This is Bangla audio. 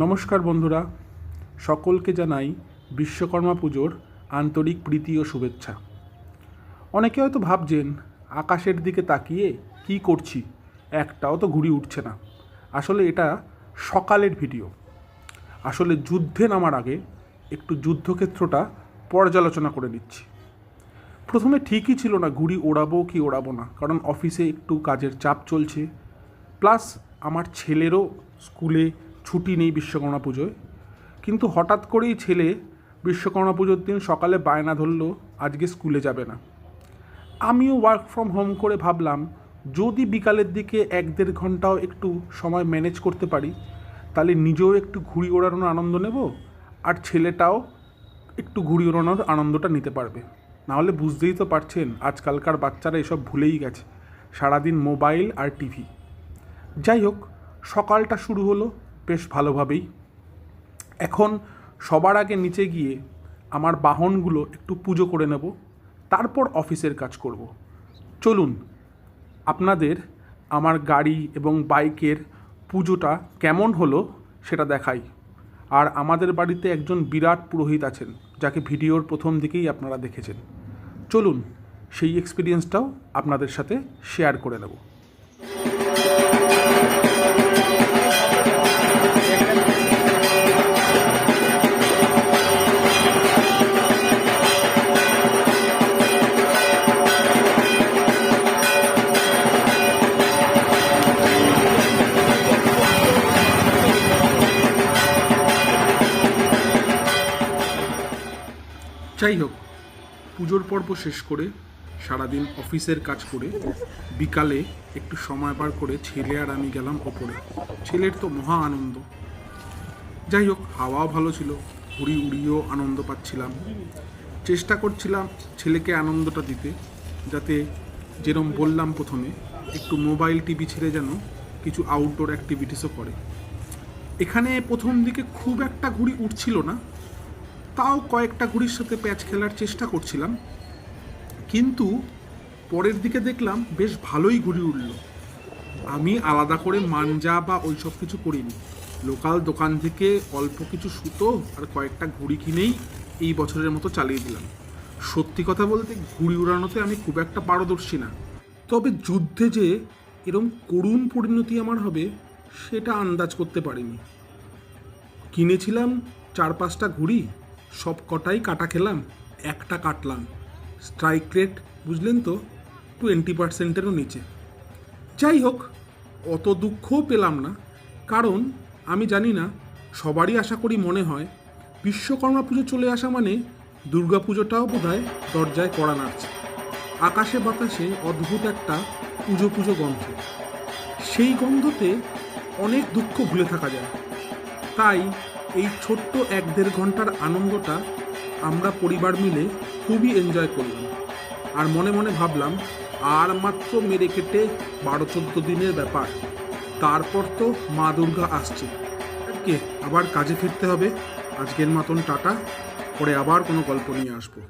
নমস্কার বন্ধুরা, সকলকে জানাই বিশ্বকর্মা পুজোর আন্তরিক প্রীতি ও শুভেচ্ছা। অনেকে হয়তো ভাবছেন আকাশের দিকে তাকিয়ে কি করছি, একটাও তো ঘুড়ি উঠছে না। আসলে এটা সকালের ভিডিও। আসলে যুদ্ধে নামার আগে একটু যুদ্ধক্ষেত্রটা পর্যালোচনা করে নিচ্ছি। প্রথমে ঠিকই ছিল না ঘুড়ি ওড়াবো কি ওড়াবো না, কারণ অফিসে একটু কাজের চাপ চলছে, প্লাস আমার ছেলেরও স্কুলে ছুটি নেই বিশ্বকর্মা পুজোয়। কিন্তু হঠাৎ করেই ছেলে বিশ্বকর্মা পুজোর দিন সকালে বায়না ধরলো আজকে স্কুলে যাবে না। আমিও ওয়ার্ক ফ্রম হোম করে ভাবলাম যদি বিকালের দিকে 1-1.5 ঘন্টাও একটু সময় ম্যানেজ করতে পারি, তাহলে নিজেও একটু ঘুড়ি ওড়ানোর আনন্দ নেব, আর ছেলেটাও একটু ঘুড়ি ওড়ানোর আনন্দটা নিতে পারবে। নাহলে বুঝতেই তো পারছেন আজকালকার বাচ্চারা এসব ভুলেই গেছে, সারাদিন মোবাইল আর টিভি। যাই হোক, সকালটা শুরু হলো বেশ ভালোভাবেই। এখন সবার আগে নিচে গিয়ে আমার বাহনগুলো একটু পুজো করে নেব, তারপর অফিসের কাজ করব। চলুন আপনাদের আমার গাড়ি এবং বাইকের পুজোটা কেমন হলো সেটা দেখাই। আর আমাদের বাড়িতে একজন বিরাট পুরোহিত আছেন, যাকে ভিডিওর প্রথম দিকেই আপনারা দেখেছেন। চলুন সেই এক্সপিরিয়েন্সটাও আপনাদের সাথে শেয়ার করে নেব। যাই হোক, পুজোর পর্ব শেষ করে সারাদিন অফিসের কাজ করে বিকালে একটু সময় বার করে ছেলে আর আমি গেলাম ওপরে। ছেলের তো মহা আনন্দ। যাই হোক, হাওয়াও ভালো ছিল, ঘুড়ি উড়িয়েও আনন্দ পাচ্ছিলাম। চেষ্টা করছিলাম ছেলেকে আনন্দটা দিতে, যাতে যেরকম বললাম প্রথমে, একটু মোবাইল টিভি ছেড়ে যেন কিছু আউটডোর অ্যাক্টিভিটিসও করে। এখানে প্রথম দিকে খুব একটা ঘুড়ি উঠছিল না, তাও কয়েকটা ঘুড়ির সাথে প্যাচ খেলার চেষ্টা করছিলাম, কিন্তু পরের দিকে দেখলাম বেশ ভালোই ঘুড়ি উঠল। আমি আলাদা করে মাঞ্জা বা ওই সব কিছু করিনি, লোকাল দোকান থেকে অল্প কিছু সুতো আর কয়েকটা ঘুড়ি কিনেই এই বছরের মতো চালিয়ে দিলাম। সত্যি কথা বলতে ঘুড়ি উড়ানোতে আমি খুব একটা পারদর্শী না, তবে যুদ্ধে যে এরকম করুণ পরিণতি আমার হবে সেটা আন্দাজ করতে পারিনি। কিনেছিলাম 4-5টা ঘুড়ি, সব কটাই কাটা খেলাম, একটা কাটলাম। স্ট্রাইক রেট বুঝলেন তো, 20%-এরও নিচে। যাই হোক, অত দুঃখও পেলাম না, কারণ আমি জানি না, সবারই আশা করি মনে হয় বিশ্বকর্মা পুজো চলে আসা মানে দুর্গা পুজোটাও বোধহয় দরজায় কড়া নাড়ছে। আকাশে বাতাসে অদ্ভুত একটা পুজো পুজো গন্ধ, সেই গন্ধতে অনেক দুঃখ ভুলে থাকা যায়। তাই এই ছোট্ট 1-1.5 ঘন্টার আনন্দটা আমরা পরিবার মিলে খুবই এনজয় করলাম। আর মনে মনে ভাবলাম আর মাত্র মেরে কেটে 12-14 দিনের ব্যাপার, তারপর তো মা দুর্গা আসছে। আজকে আবার কাজে ফিরতে হবে। আজকের মতন টাটা, পরে আবার কোনো গল্প নিয়ে আসবো।